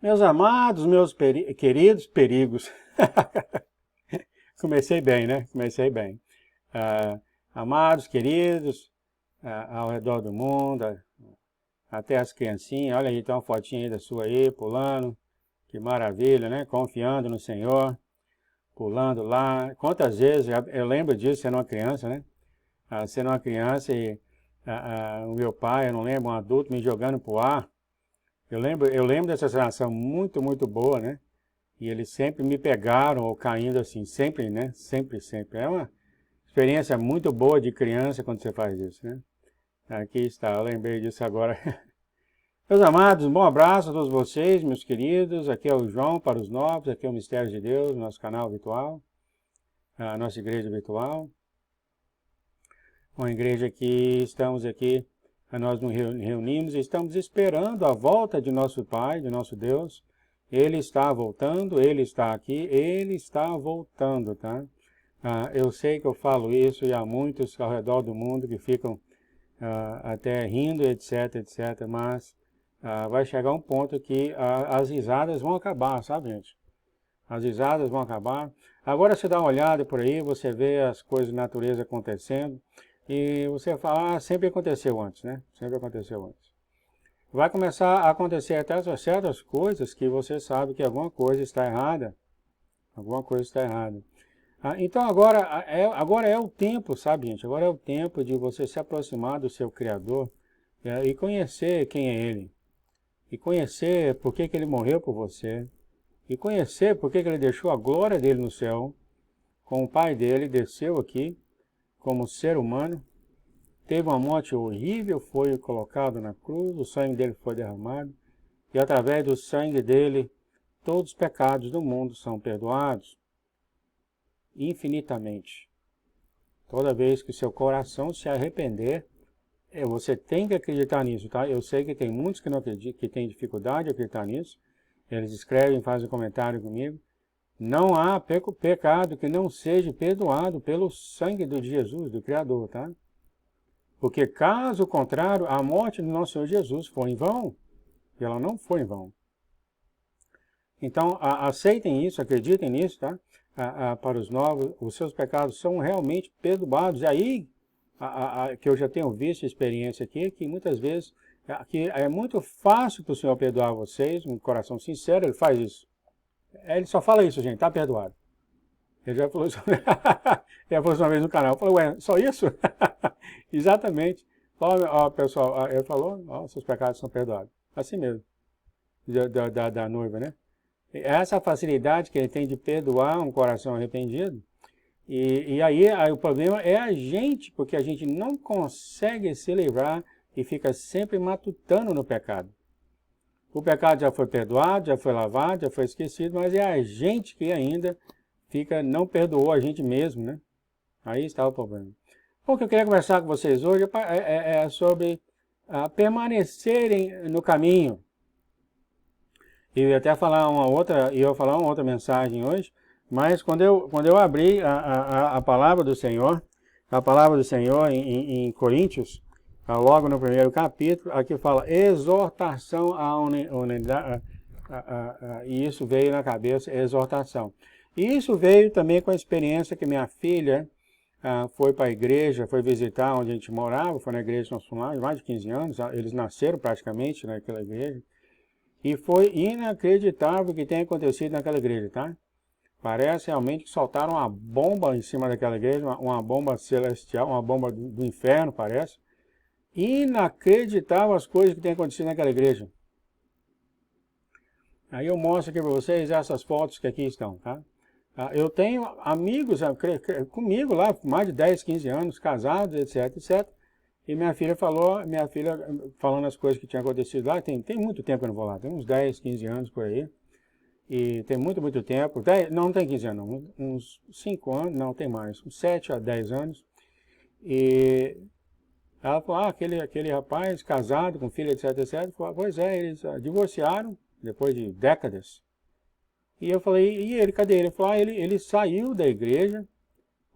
Meus amados, meus queridos perigos. Comecei bem, né? Comecei bem. Ah, amados, queridos, ao redor do mundo, até as criancinhas. Olha aí, tem uma fotinha aí da sua aí, pulando. Que maravilha, né? Confiando no Senhor, pulando lá. Quantas vezes, eu lembro disso sendo uma criança, né? Sendo uma criança e o meu pai, eu não lembro, um adulto me jogando pro ar. Eu lembro dessa sensação muito, muito boa, né? E eles sempre me pegaram ou caindo assim, sempre, né? Sempre, sempre. É uma experiência muito boa de criança quando você faz isso, né? Aqui está, eu lembrei disso agora. Meus amados, um bom abraço a todos vocês, meus queridos. Aqui é o João para os novos, aqui é o Mistério de Deus, nosso canal virtual, a nossa igreja virtual. Uma igreja que estamos aqui, nós nos reunimos e estamos esperando a volta de nosso Pai, de nosso Deus. Ele está voltando, Ele está aqui, Ele está voltando, tá? Eu sei que eu falo isso e há muitos ao redor do mundo que ficam até rindo, etc, etc, mas vai chegar um ponto que as risadas vão acabar, sabe, gente? As risadas vão acabar. Agora você dá uma olhada por aí, você vê as coisas da natureza acontecendo, e você fala, sempre aconteceu antes, né? Sempre aconteceu antes. Vai começar a acontecer até certas coisas que você sabe que alguma coisa está errada. Alguma coisa está errada. Então agora é o tempo, sabe, gente? Agora é o tempo de você se aproximar do seu Criador e conhecer quem é Ele. E conhecer por que Ele morreu por você. E conhecer por que Ele deixou a glória dele no céu. Com o Pai dele, desceu aqui como ser humano. Teve uma morte horrível, foi colocado na cruz, o sangue dele foi derramado. E através do sangue dele, todos os pecados do mundo são perdoados. Infinitamente. Toda vez que o seu coração se arrepender, você tem que acreditar nisso, tá? Eu sei que tem muitos que não acreditam, que têm dificuldade de acreditar nisso. Eles escrevem, fazem comentário comigo. Não há pecado que não seja perdoado pelo sangue de Jesus, do Criador, tá? Porque caso contrário, a morte do nosso Senhor Jesus foi em vão. E ela não foi em vão. Então, aceitem isso, acreditem nisso, tá? Para os novos, os seus pecados são realmente perdoados. E aí, que eu já tenho visto experiência aqui, que muitas vezes que é muito fácil para o Senhor perdoar vocês, um coração sincero, Ele faz isso. Ele só fala isso, gente, tá perdoado. Ele já falou isso, já falou isso uma vez no canal. Eu falei, ué, só isso? Exatamente. Ó, pessoal, ele falou, ó, seus pecados são perdoados. Assim mesmo, da noiva, né? Essa facilidade que ele tem de perdoar um coração arrependido. E aí o problema é a gente, porque a gente não consegue se livrar e fica sempre matutando no pecado. O pecado já foi perdoado, já foi lavado, já foi esquecido, mas é a gente que ainda não perdoou a gente mesmo, né? Aí está o problema. Bom, o que eu queria conversar com vocês hoje é sobre permanecerem no caminho. E eu ia até falar uma outra mensagem hoje, mas quando eu abri a palavra do Senhor, em Coríntios, logo no primeiro capítulo, aqui fala exortação à unidade, e isso veio na cabeça, exortação. E isso veio também com a experiência que minha filha foi para a igreja, foi visitar onde a gente morava, foi na igreja que nós fomos mais de 15 anos, eles nasceram praticamente naquela igreja. E foi inacreditável o que tem acontecido naquela igreja, tá? Parece realmente que soltaram uma bomba em cima daquela igreja, uma bomba celestial, uma bomba do inferno, parece. Inacreditável as coisas que tem acontecido naquela igreja. Aí eu mostro aqui para vocês essas fotos que aqui estão, tá? Eu tenho amigos comigo lá, mais de 10, 15 anos, casados, etc, etc. E minha filha falando as coisas que tinham acontecido lá, tem muito tempo que eu não vou lá, tem uns 10, 15 anos por aí. E tem muito, muito tempo, não tem 15 anos não, uns 5 anos, não tem mais, uns 7 a 10 anos. E ela falou, aquele rapaz casado com filha, etc, etc. Falou, pois é, eles divorciaram depois de décadas. E eu falei, e ele, cadê ele? Ele falou, ele saiu da igreja,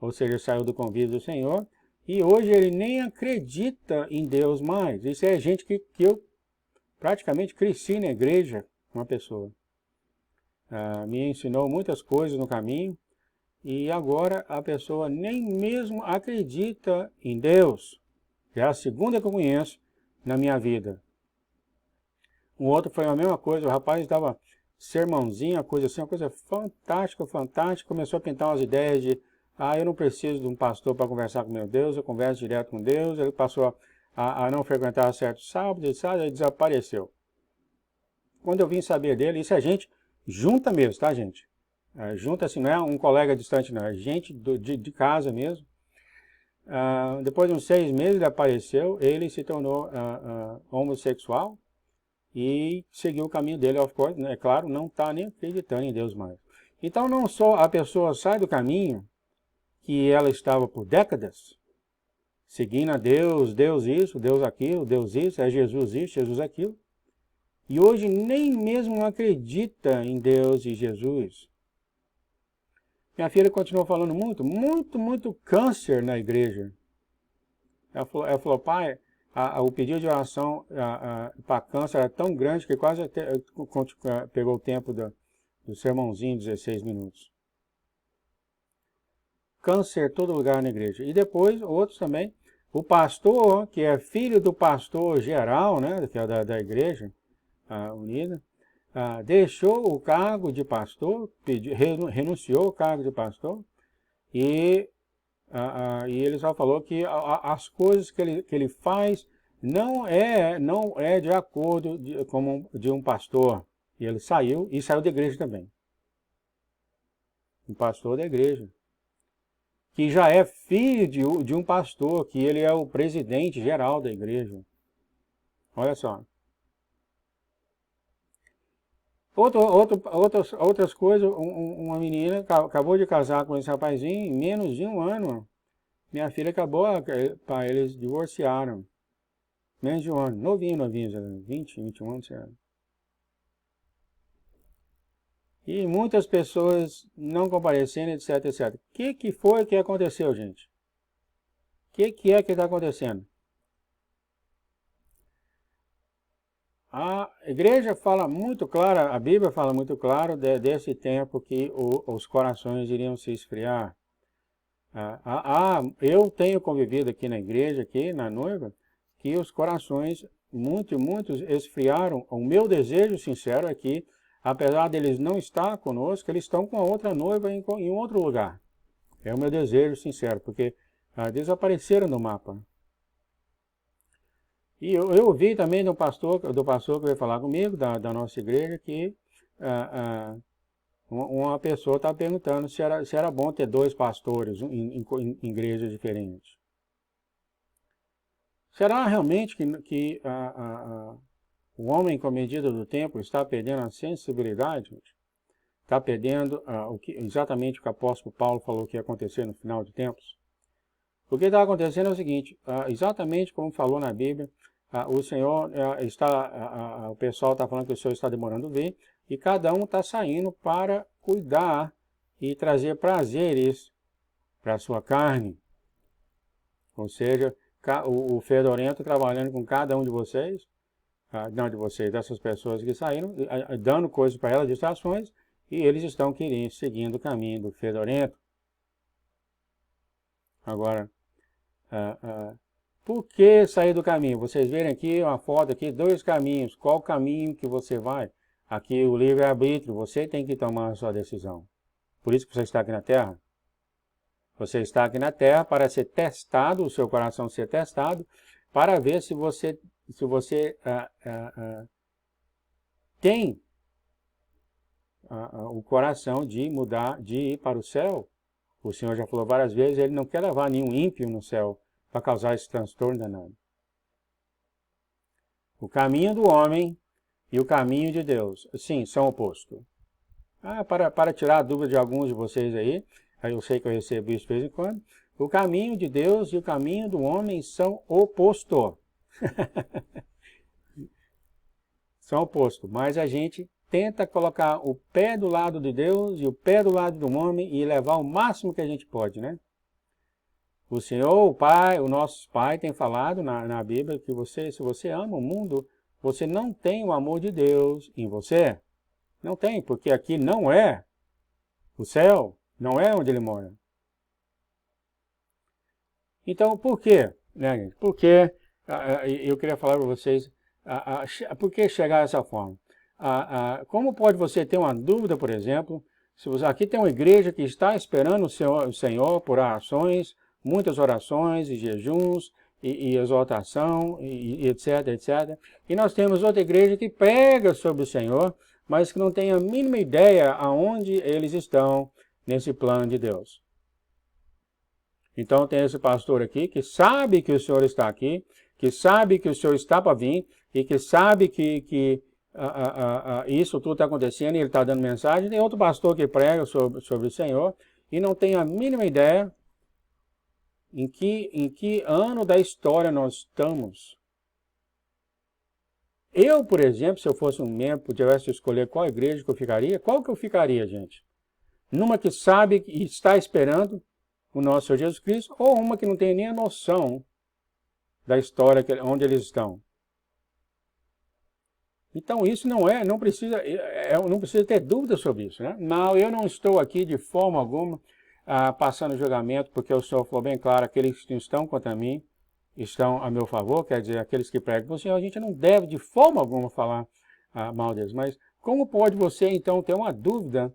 ou seja, saiu do convívio do Senhor, e hoje ele nem acredita em Deus mais. Isso é gente que eu praticamente cresci na igreja, uma pessoa. Me ensinou muitas coisas no caminho, e agora a pessoa nem mesmo acredita em Deus. É a segunda que eu conheço na minha vida. Um outro foi a mesma coisa, o rapaz dava sermãozinho, coisa assim, uma coisa fantástica, fantástica. Começou a pintar umas ideias de, eu não preciso de um pastor para conversar com meu Deus, eu converso direto com Deus. Ele passou a não frequentar certos sábados, ele desapareceu. Quando eu vim saber dele, isso é gente junta mesmo, tá, gente? Junta assim, não é um colega distante, não, é gente de casa mesmo. Depois de uns 6 meses ele apareceu, ele se tornou homossexual e seguiu o caminho dele, of course, é claro, não está nem acreditando em Deus mais. Então não só a pessoa sai do caminho que ela estava por décadas, seguindo a Deus, Deus isso, Deus aquilo, Deus isso, é Jesus isso, Jesus aquilo, e hoje nem mesmo acredita em Deus e Jesus. Minha filha continuou falando muito câncer na igreja. Ela falou, pai, o pedido de oração para câncer era tão grande que quase pegou o tempo do sermãozinho, 16 minutos. Câncer em todo lugar na igreja. E depois, outros também, o pastor, que é filho do pastor geral, né, que é da igreja unida, deixou o cargo de pastor, renunciou ao cargo de pastor, e ele só falou que as coisas que ele faz não é de acordo como de um pastor. E ele saiu da igreja também. Um pastor da igreja. Que já é filho de um pastor, que ele é o presidente geral da igreja. Olha só. Outras coisas, uma menina acabou de casar com esse rapazinho, em menos de um ano, minha filha acabou, eles divorciaram. Menos de um ano, novinho, 20, 21 anos. E muitas pessoas não comparecendo, etc, etc. O que foi que aconteceu, gente? O que é que está acontecendo? A igreja fala muito claro, a Bíblia fala muito claro desse tempo que os corações iriam se esfriar. Eu tenho convivido aqui na igreja, aqui na noiva, que os corações, muitos esfriaram. O meu desejo sincero é que, apesar deles não estar conosco, eles estão com a outra noiva em outro lugar. É o meu desejo sincero, porque desapareceram do mapa. E eu ouvi também do pastor que veio falar comigo, da nossa igreja, que uma pessoa está perguntando se era bom ter 2 pastores em igrejas diferentes. Será realmente que o homem, com a medida do tempo, está perdendo a sensibilidade? Está perdendo exatamente o que o apóstolo Paulo falou que ia acontecer no final de tempos? O que está acontecendo é o seguinte, exatamente como falou na Bíblia, o Senhor o pessoal está falando que o Senhor está demorando a vir, e cada um está saindo para cuidar e trazer prazeres para a sua carne. Ou seja, o fedorento trabalhando com cada um de vocês, dessas pessoas que saíram, dando coisas para elas, distrações, e eles estão seguindo o caminho do fedorento. Agora, por que sair do caminho? Vocês verem aqui uma foto aqui, 2 caminhos. Qual caminho que você vai? Aqui o livre-arbítrio, você tem que tomar a sua decisão. Por isso que você está aqui na Terra. Você está aqui na Terra para ser testado, o seu coração ser testado, para ver se você tem o coração de mudar, de ir para o céu. O Senhor já falou várias vezes, Ele não quer levar nenhum ímpio no céu para causar esse transtorno danado. O caminho do homem e o caminho de Deus, sim, são opostos. Para tirar a dúvida de alguns de vocês aí, eu sei que eu recebo isso de vez em quando, o caminho de Deus e o caminho do homem são opostos. São opostos, mas a gente tenta colocar o pé do lado de Deus e o pé do lado do homem e levar o máximo que a gente pode, né? O Senhor, o Pai, o nosso Pai tem falado na Bíblia que se você ama o mundo, você não tem o amor de Deus em você. Não tem, porque aqui não é o céu, não é onde ele mora. Então, por quê? Né, gente? Porque eu queria falar para vocês, por que chegar dessa forma? Como pode você ter uma dúvida, por exemplo, se você, aqui tem uma igreja que está esperando o Senhor por orações, muitas orações e jejuns, e exaltação, e etc, etc. E nós temos outra igreja que prega sobre o Senhor, mas que não tem a mínima ideia aonde eles estão nesse plano de Deus. Então tem esse pastor aqui que sabe que o Senhor está aqui, que sabe que o Senhor está para vir, e que sabe que isso tudo está acontecendo e ele está dando mensagem. Tem outro pastor que prega sobre o Senhor e não tem a mínima ideia em que ano da história nós estamos. Eu, por exemplo, se eu fosse um membro, tivesse que escolher qual igreja que eu ficaria, qual que eu ficaria, gente? Numa que sabe e está esperando o nosso Senhor Jesus Cristo, ou uma que não tem nem a noção da história onde eles estão. Então isso não precisa ter dúvida sobre isso, né? Não, eu não estou aqui de forma alguma passando julgamento, porque o Senhor falou bem claro, aqueles que estão contra mim estão a meu favor, quer dizer, aqueles que pregam para o Senhor, a gente não deve de forma alguma falar mal deles. Mas como pode você então ter uma dúvida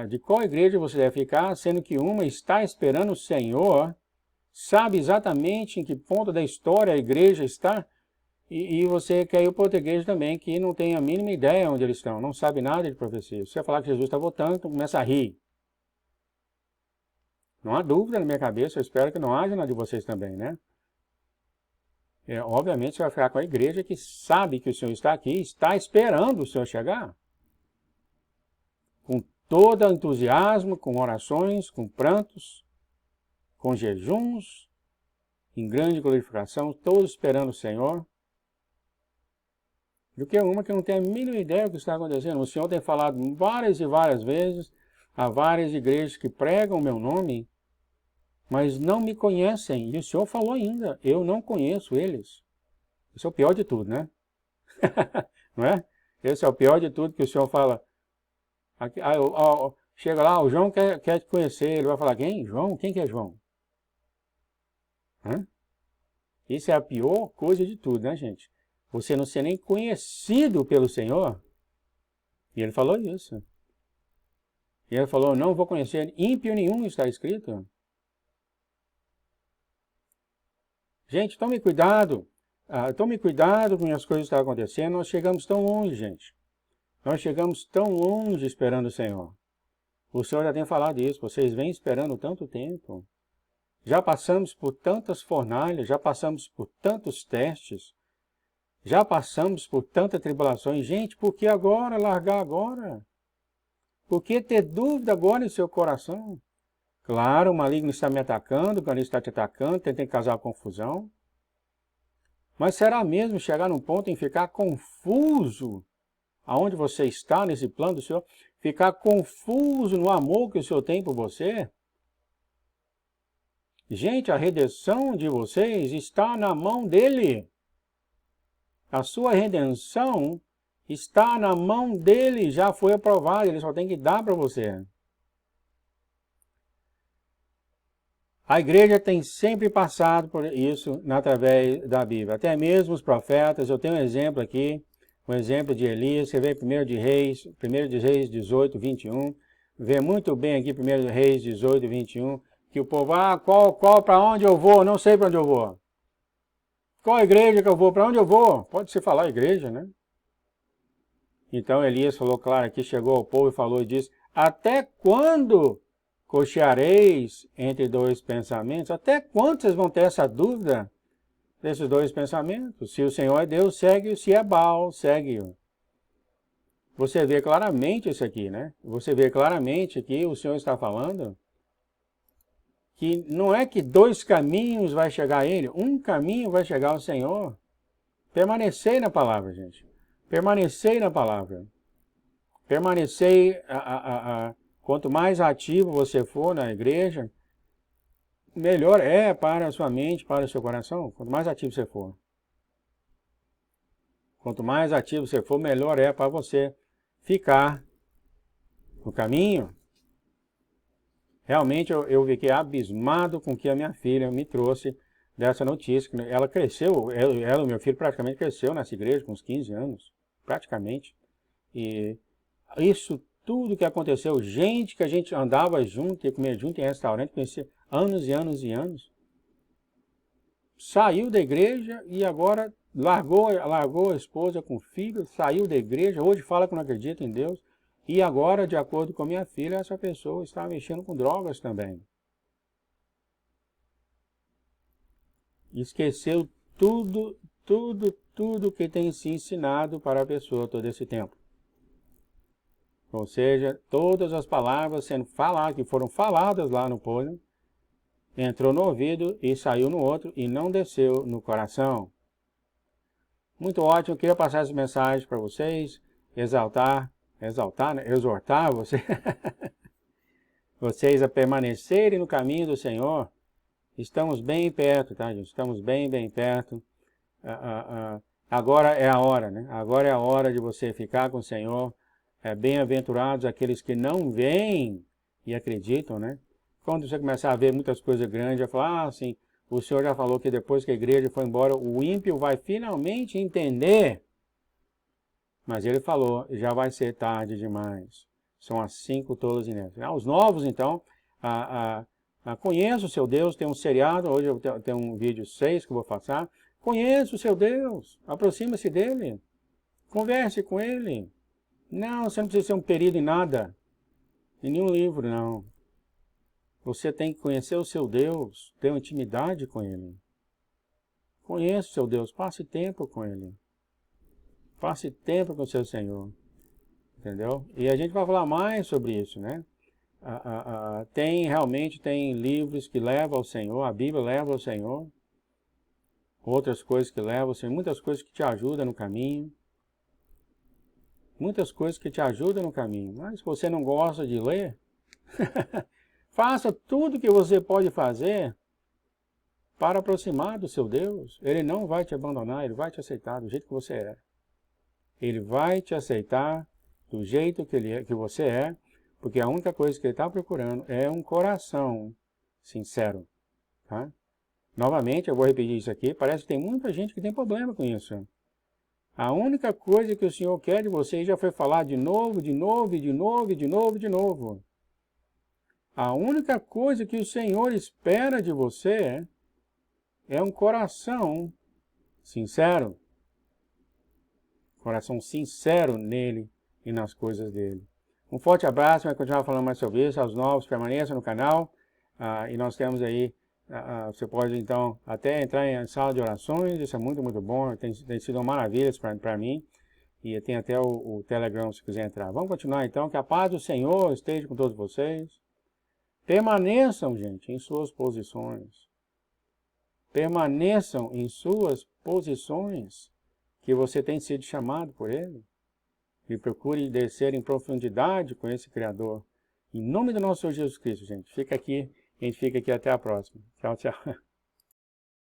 de qual igreja você deve ficar, sendo que uma está esperando o Senhor, sabe exatamente em que ponto da história a igreja está, e você quer ir para outra igreja também que não tem a mínima ideia onde eles estão, não sabe nada de profecia. Se você falar que Jesus está voltando, então começa a rir. Não há dúvida na minha cabeça, eu espero que não haja na de vocês também, né? Obviamente você vai ficar com a igreja que sabe que o Senhor está aqui, está esperando o Senhor chegar. Com todo entusiasmo, com orações, com prantos, com jejuns, em grande glorificação, todos esperando o Senhor. Do que uma que não tem a mínima ideia do que está acontecendo. O Senhor tem falado várias e várias vezes a várias igrejas que pregam o meu nome, mas não me conhecem. E o Senhor falou ainda, eu não conheço eles. Esse é o pior de tudo, né? Não é? Esse é o pior de tudo que o Senhor fala. Aqui, chega lá, o João quer te conhecer. Ele vai falar, quem? João? Quem que é João? Hã? Isso é a pior coisa de tudo, né, gente? Você não ser nem conhecido pelo Senhor. E ele falou isso. E ele falou, não vou conhecer ímpio nenhum, está escrito. Gente, tome cuidado. Tome cuidado com as coisas que estão acontecendo. Nós chegamos tão longe, gente. Nós chegamos tão longe esperando o Senhor. O Senhor já tem falado isso. Vocês vêm esperando tanto tempo. Já passamos por tantas fornalhas, já passamos por tantos testes. Já passamos por tantas tribulações. Gente, por que agora largar agora? Por que ter dúvida agora em seu coração? Claro, o maligno está me atacando, o maligno está te atacando, tentando causar confusão. Mas será mesmo chegar num ponto em ficar confuso aonde você está nesse plano do Senhor? Ficar confuso no amor que o Senhor tem por você? Gente, a redenção de vocês está na mão dele. A sua redenção está na mão dele, já foi aprovada, ele só tem que dar para você. A igreja tem sempre passado por isso através da Bíblia. Até mesmo os profetas, eu tenho um exemplo aqui, um exemplo de Elias, você vê 1 de Reis 18, 21, vê muito bem aqui 1 de Reis 18, 21, que o povo, para onde eu vou? Não sei para onde eu vou. Qual igreja que eu vou? Para onde eu vou? Pode-se falar igreja, né? Então Elias falou claro aqui, chegou ao povo e falou e disse, até quando cocheareis entre dois pensamentos? Até quando vocês vão ter essa dúvida desses dois pensamentos? Se o Senhor é Deus, segue-o. Se é Baal, segue-o. Você vê claramente isso aqui, né? Você vê claramente que o Senhor está falando que não é que dois caminhos vai chegar a Ele, um caminho vai chegar ao Senhor. Permanecei na palavra, gente. Permanecei na palavra. Permanecei, quanto mais ativo você for na igreja, melhor é para a sua mente, para o seu coração. Quanto mais ativo você for. Quanto mais ativo você for, melhor é para você ficar no caminho. Realmente eu fiquei abismado com o que a minha filha me trouxe dessa notícia. Ela cresceu, ela e meu filho praticamente cresceu nessa igreja com uns 15 anos, praticamente. E isso tudo que aconteceu, gente que a gente andava junto, ia comer junto em restaurante, conhecia anos e anos e anos, saiu da igreja e agora largou a esposa com o filho, saiu da igreja, hoje fala que não acredita em Deus, e agora, de acordo com a minha filha, essa pessoa está mexendo com drogas também. Esqueceu tudo que tem se ensinado para a pessoa todo esse tempo. Ou seja, todas as palavras sendo faladas, que foram faladas lá no pódio, entrou no ouvido e saiu no outro e não desceu no coração. Muito ótimo, eu queria passar essa mensagem para vocês, exortar vocês a permanecerem no caminho do Senhor. Estamos bem perto, tá, gente? Estamos bem perto. Agora é a hora, né? Agora é a hora de você ficar com o Senhor. Bem-aventurados aqueles que não veem e acreditam, né? Quando você começar a ver muitas coisas grandes, já falar, assim, o Senhor já falou que depois que a igreja foi embora, o ímpio vai finalmente entender. Mas ele falou, já vai ser tarde demais. São as 5 tolos ineptos. Os novos, então, conheça o seu Deus, tem um seriado, hoje eu tenho um vídeo 6 que eu vou passar. Conheça o seu Deus, aproxima-se dele, converse com ele. Não, você não precisa ser um perito em nada, em nenhum livro, não. Você tem que conhecer o seu Deus, ter uma intimidade com ele. Conheça o seu Deus, passe tempo com ele. Passe tempo com o seu Senhor. Entendeu? E a gente vai falar mais sobre isso, né? Realmente tem livros que levam ao Senhor, a Bíblia leva ao Senhor. Outras coisas que levam ao Senhor, muitas coisas que te ajudam no caminho. Muitas coisas que te ajudam no caminho. Mas se você não gosta de ler, faça tudo que você pode fazer para aproximar do seu Deus. Ele não vai te abandonar, ele vai te aceitar do jeito que você é. Ele vai te aceitar do jeito que você é, porque a única coisa que ele está procurando é um coração sincero. Tá? Novamente, eu vou repetir isso aqui, parece que tem muita gente que tem problema com isso. A única coisa que o Senhor quer de você, e já foi falar de novo. A única coisa que o Senhor espera de você é um coração sincero. Coração sincero nele e nas coisas dele. Um forte abraço, vai continuar falando mais sobre isso. Aos novos, permaneçam no canal. E nós temos aí, você pode então até entrar em sala de orações, isso é muito bom, tem sido uma maravilha para mim. E tem até o Telegram se quiser entrar. Vamos continuar então, que a paz do Senhor esteja com todos vocês. Permaneçam, gente, em suas posições. Permaneçam em suas posições, que você tem sido chamado por Ele. E procure descer em profundidade com esse Criador. Em nome do nosso Senhor Jesus Cristo, gente. Fica aqui, a gente fica aqui até a próxima. Tchau, tchau.